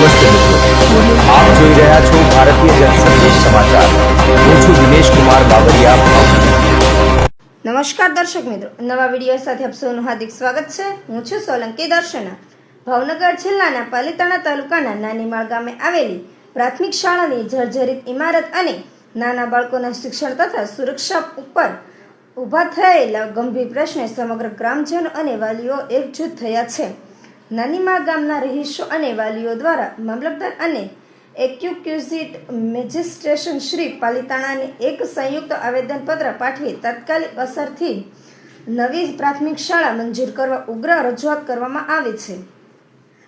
નમસ્તે મિત્રો, આપ જોઈ રહ્યા છો ભારતીય જનસંદેશ સમાચાર. હું છું દિનેશ કુમાર બાબરિયા, ભાવનગર. નમસ્કાર દર્શક મિત્રો, નવા વિડીયો સાથે આપ સૌનું હાર્દિક સ્વાગત છે. હું છું સોલંકી દર્શના. ભાવનગર જિલ્લાના પાલીતાણા તાલુકાના નાનીમાળ ગામે આવેલી પ્રાથમિક શાળાની જર્જરિત ઇમારત અને નાના બાળકોના શિક્ષણ તથા સુરક્ષા ઉપર ઊભા થયેલા ગંભીર પ્રશ્ને સમગ્ર ગ્રામજનો અને વાલીઓ એકજૂથ થયા છે. નાનીમાળ ગામના રહીશો અને વાલીઓ દ્વારા મામલતદાર અને એક્યુક્યુઝિટ મેજિસ્ટ્રેશન શ્રી પાલીતાણાને એક સંયુક્ત આવેદનપત્ર પાઠવી તાત્કાલિક અસરથી નવી પ્રાથમિક શાળા મંજૂર કરવા ઉગ્ર રજૂઆત કરવામાં આવી છે.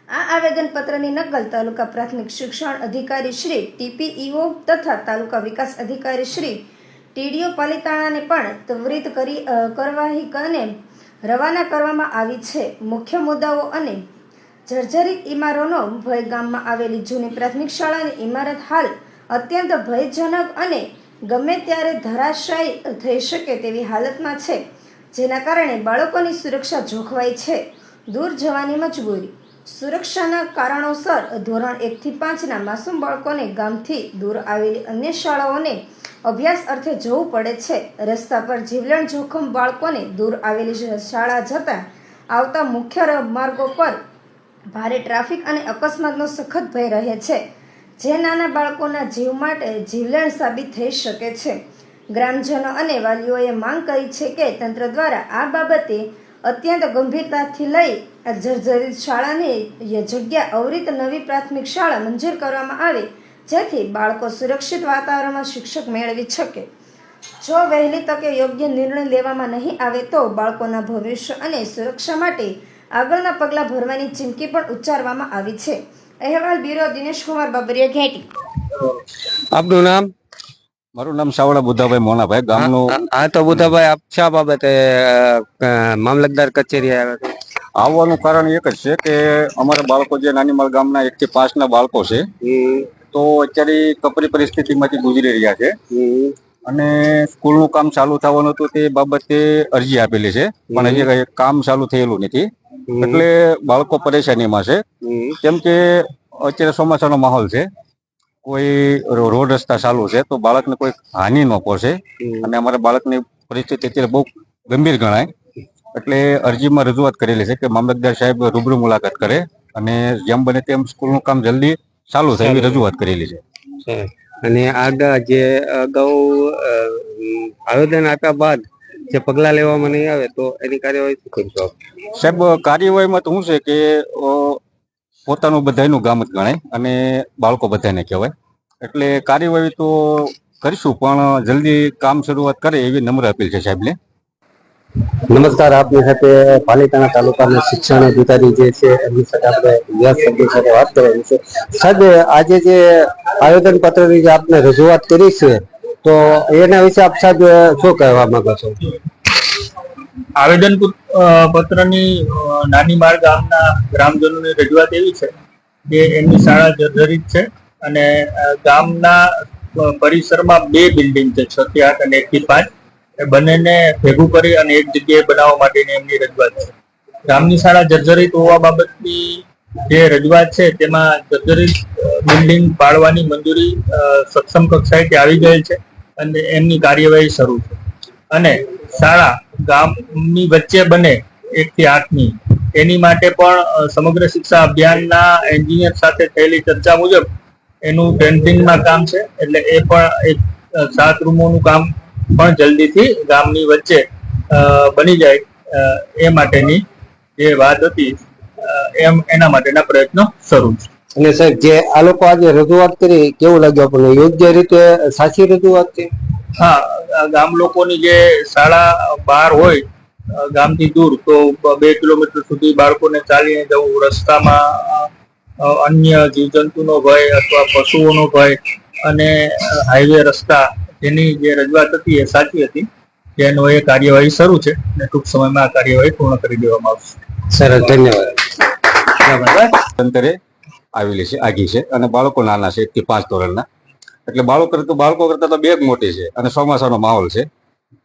આ આવેદનપત્રની નકલ તાલુકા પ્રાથમિક શિક્ષણ અધિકારી શ્રી ટીપીઈઓ તથા તાલુકા વિકાસ અધિકારી શ્રી ટીડીઓ પાલીતાણાને પણ ત્વરિત કાર્યવાહી અને રવાના કરવામાં આવી છે. મુખ્ય મુદ્દાઓ અને જર્જરિત ઇમારતનો ભય. ગામમાં આવેલી જૂની પ્રાથમિક શાળાની ઇમારત હાલ અત્યંત ભયજનક અને ગમે ત્યારે ધરાશાયી થઈ શકે તેવી હાલતમાં છે, જેના કારણે બાળકોની સુરક્ષા જોખવાઈ છે. દૂર જવાની મજબૂરી. સુરક્ષાના કારણોસર ધોરણ 1 થી 5ના માસૂમ બાળકોને ગામથી દૂર આવેલી અન્ય શાળાઓને અભ્યાસ અર્થે જવું પડે છે. રસ્તા પર જીવલેણ જોખમ. બાળકોને દૂર આવેલી શાળા જતા આવતા મુખ્ય માર્ગો પર ભારે ટ્રાફિક અને અકસ્માતનો સખત ભય રહે છે, જે નાના બાળકોના જીવ માટે જીવલેણ સાબિત થઈ શકે છે. ગ્રામજનો અને વાલીઓએ માંગ કરી છે કે તંત્ર દ્વારા આ બાબતે અત્યંત ગંભીરતાથી લઈ જર્જરિત શાળાની જગ્યા અવરિત નવી પ્રાથમિક શાળા મંજૂર કરવામાં આવે, જેથી બાળકો સુરક્ષિત વાતાવરણમાં શિક્ષક મેળવી શકે. જો વહેલી તકે યોગ્ય નિર્ણય લેવામાં નહીં આવે તો બાળકોના ભવિષ્ય અને સુરક્ષા માટે આગળના પગલાં ભરવાની ચીમકી પણ ઉચ્ચારવામાં આવી છે. અહેવાલ બ્યુરો દિનેશ કુમાર બાબરિયા, ઘેટી. આપનું નામ? મારું નામ સાવડા બુધાભાઈ મોનાભાઈ, ગામનું. હા, તો બુધાભાઈ, આપ શા બાબતે મામલતદાર કચેરી આવ્યા હતા? આવવાનું કારણ એક જ છે કે અમારા બાળકો જે નાનીમાળ ગામના 1 થી 5ના બાળકો છે, તો અત્યારે કપરી પરિસ્થિતિમાંથી ગુજરી રહ્યા છે અને સ્કૂલનું કામ ચાલુ થવાનું હતું તે બાબતે અરજી આપેલી છે, પણ હજી કઈ કામ ચાલુ થયેલું નથી. એટલે બાળકો પરેશાનીમાં છે, કેમ કે અત્યારે ચોમાસાનો માહોલ છે, કોઈ રોડ રસ્તા ચાલુ છે તો બાળકને કોઈ હાનિ ન પહોંચે અને અમારા બાળકની પરિસ્થિતિ અત્યારે બહુ ગંભીર ગણાય. એટલે અરજીમાં રજૂઆત કરેલી છે કે મામલતદાર સાહેબ રૂબરૂ મુલાકાત કરે અને જેમ બને તેમ સ્કૂલનું કામ જલ્દી ચાલુ થાય એવી રજૂઆત કરેલી છે. અને આગળ જે અગાઉ આવેદન આપ્યા બાદ જે પગલા લેવામાં નહીં આવે તો એની કાર્યવાહી શું કરશો? સાહેબ, કાર્યવાહીમાં તો શું છે કે પોતાનું બધાનું ગામ જ ગણાય અને બાળકો બધાને કહેવાય, એટલે કાર્યવાહી તો કરીશું, પણ જલ્દી કામ શરૂઆત કરે એવી નમ્ર અપીલ છે સાહેબને. નમસ્કાર, આપની સાથે પાલીતાણા તાલુકાના શિક્ષણ અધિકારી જે છે એમની સાથે આપણે વ્યાસ શબ્દો સાથે વાત કરવાની છે. સાહેબ, આજે જે આવેદન પત્રની જે આપને રજૂઆત કરી છે તો એના વિશે આપ સાહેબ શું કહેવા માંગો છો? આવેદન પત્રની નાનીમાળ ગામના ગ્રામજનોની રજૂઆત એવી છે કે એમની શાળા જર્જરિત છે અને ગામના પરિસરમાં 2 બિલ્ડિંગ છે, 6 થી 8 અને 1 થી 5. એ બંનેને ભેગું કરી અને એક જગ્યાએ બનાવવા માટેની એમની રજૂઆત છે. ગામની શાળા જર્જરિત હોવા બાબતની જે રજૂઆત છે તેમાં જર્જરિત બિલ્ડિંગ પાડવાની મંજૂરી સક્ષમ કક્ષાએથી આવી ગયેલ છે અને એમની કાર્યવાહી શરૂ છે. અને શાળા ગામની વચ્ચે બને 1 થી 8ની એની માટે પણ સમગ્ર શિક્ષા અભિયાનના એન્જિનિયર સાથે થયેલી ચર્ચા મુજબ એનું ટેન્ડિંગમાં કામ છે, એટલે એ પણ એક 7 રૂમોનું કામ પણ જલ્દીથી ગામની વચ્ચે બની જાય એ માટેની જે વાત હતી એના માટેના પ્રયત્નો શરૂ છે. અને સાહેબ, જે આ લોકો આજે રજૂઆત કરી કેવું લાગ્યું આપણને? યોગ્ય રીતે સાચી રજૂઆત છે? હા, ગામ લોકોની જે શાળા બહાર હોય ગામથી દૂર, તો 2 કિલોમીટર સુધી બાળકોને ચાલીને જવું, રસ્તામાં અન્ય જીવજંતુનો ભય અથવા પશુઓનો ભય અને હાઈવે રસ્તા, જેની જે રજૂઆત હતી એ સાચી હતી. જેનો એ કાર્યવાહી શરૂ છે અને ટૂંક સમયમાં આ કાર્યવાહી પૂર્ણ કરી દેવામાં આવશે. સરસ, ધન્યવાદ. અંતરે આવેલી છે, આગી છે અને બાળકો નાના છે, 1 થી 5 ધોરણના. એટલે બાળકો કરતા તો 2 મોટી છે અને ચોમાસાનો માહોલ છે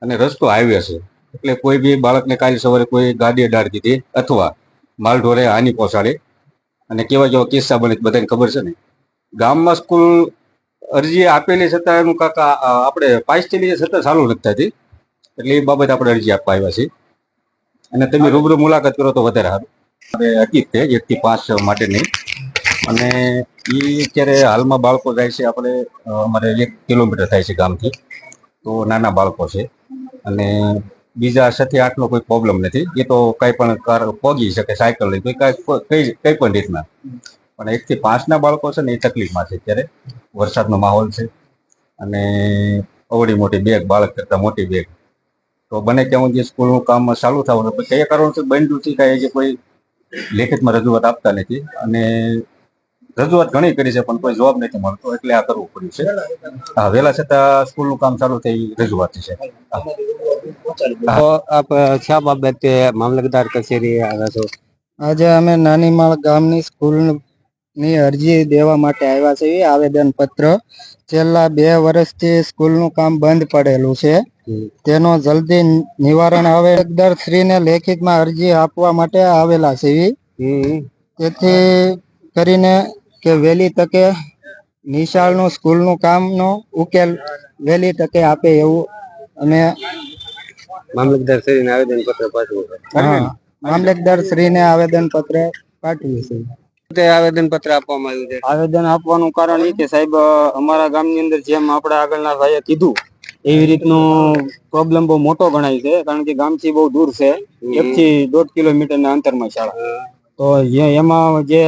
અને રસ્તો હાઈવે છે, એટલે કોઈ બી બાળકને કાલે સવારે કોઈ ગાડી અડાડી દીધી અથવા માલ ઢોરે હાનિ પહોંચાડે અને કેવા કેવા કિસ્સા બને છે બધાને ખબર છે ને. ગામમાં સ્કૂલ અરજી આપેલી છતાં એનું કાકા આપણે પાસથી છતાં ચાલુ નથી થતી, એટલે એ બાબતે આપણે અરજી આપવા આવ્યા છીએ. અને તમે રૂબરૂ મુલાકાત કરો તો વધારે સારું. આપણે હતી તે 1 થી 5 માટેની, અને એ અત્યારે હાલમાં બાળકો જાય છે આપણે અમારે 1 કિલોમીટર થાય છે ગામથી, તો નાના બાળકો છે. અને બીજા 6 થી 8 નો કોઈ પ્રોબ્લેમ નથી, એ તો કઈ પણ પહોંચી શકે, સાયકલ લઈ કઈ પણ રીતના. પણ 1 થી 5 ના બાળકો છે ને એ તકલીફમાં છે અત્યારે. વરસાદનો માહોલ છે અને અવળી મોટી બેગ, બાળક કરતા મોટી બેગ, તો બને ત્યાં સુધી સ્કૂલનું કામ ચાલુ થવાનું. કયા કારણોસર બંધ છે કાંઈ જે કોઈ લેખિતમાં રજૂઆત આપતા નથી, અને રજૂઆત ઘણી કરી છે પણ કોઈ જવાબ નથી મળતો, એટલે આ કરવું પડ્યું છે. હા, વહેલા છતાં સ્કૂલનું કામ ચાલુ થઈ રજૂઆત છે. તો આપ શા બાબતે મામલતદાર કચેરી આવ્યા છો? આજે અમે નાનીમાળ ગામની સ્કૂલની અરજી દેવા માટે આવ્યા છીએ. આવેદન પત્ર, છેલ્લા 2 વર્ષથી સ્કૂલનું કામ બંધ પડેલું છે, તેનો જલ્દી નિવારણ આવે. મામલતદારશ્રીને લેખિતમાં અરજી આપવા માટે આવેલા છીએ. તેથી કરીને કે વહેલી તકે નિશાળનું સ્કૂલનું કામનો ઉકેલ વહેલી તકે આપે એવું અમે મામલતદારશ્રીને આવેદન પત્ર પાઠવ્યું. મામલતદારશ્રીને આવેદન પત્ર પાઠવ્યું છે. આવેદન પત્ર આપવામાં આવ્યું છે. આવેદન આપવાનું કારણ એ કે સાહેબ, અમારા ગામની અંદર જેમ આપણે આગળના ભાઈએ કીધું એવી રીતનો પ્રોબ્લેમ બહુ મોટો ગણાય છે, કારણ કે ગામથી બહુ દૂર છે, 1 થી 1.5 કિલોમીટરના અંતરમાં શાળા. તો એમાં જે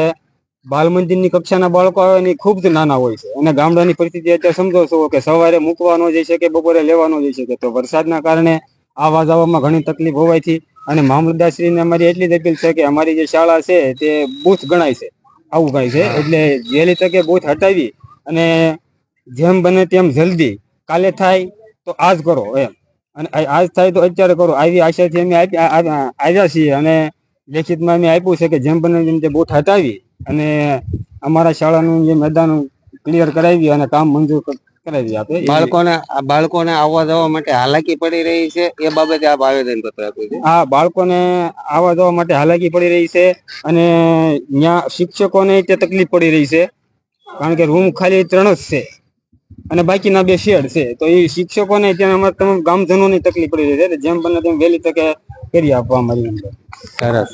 બાલ મંદિરની કક્ષાના બાળકો આવે ને ખૂબ જ નાના હોય છે, અને ગામડાની પરિસ્થિતિ અત્યારે સમજો છો કે સવારે મૂકવાનો જઈ શકે, બપોરે લેવાનો જઈ શકે. તો વરસાદના કારણે આવવા જવામાં ઘણી તકલીફ હોવાથી, અને મામલતદારશ્રીને અમારી એટલી જ અપીલ છે કે અમારી જે શાળા છે તે બૂથ ગણાય છે, આવું ગણાય છે, એટલે વહેલી તકે બૂથ હટાવી અને જેમ બને તેમ જલ્દી, કાલે થાય તો આજ કરો એમ, અને આજ થાય તો અત્યારે કરો, આવી આશાથી અમે આવ્યા છીએ. અને લેખિતમાં અમે આપ્યું છે કે જેમ બને તેમ તે બૂથ હટાવી અને અમારા શાળાનું જે મેદાન ક્લિયર કરાવી અને કામ મંજૂર કરાવી આપે. બાળકોને આવવા જવા માટે હાલાકી પડી રહી છે, એ બાબતે આપ આવેદન પત્ર આપ્યું છે. હા, બાળકોને આવવા જવા માટે હાલાકી પડી રહી છે, અને ત્યાં શિક્ષકોને તે તકલીફ પડી રહી છે, કારણ કે રૂમ ખાલી 3 જ છે અને બાકીના 2 શેડ છે. તો એ શિક્ષકોને ત્યાં અમારા તમામ ગામજનોની તકલીફ પડી રહી છે. જેમ બને તેમ વહેલી તકે કરી આપવા અમારી અંદર. સરસ.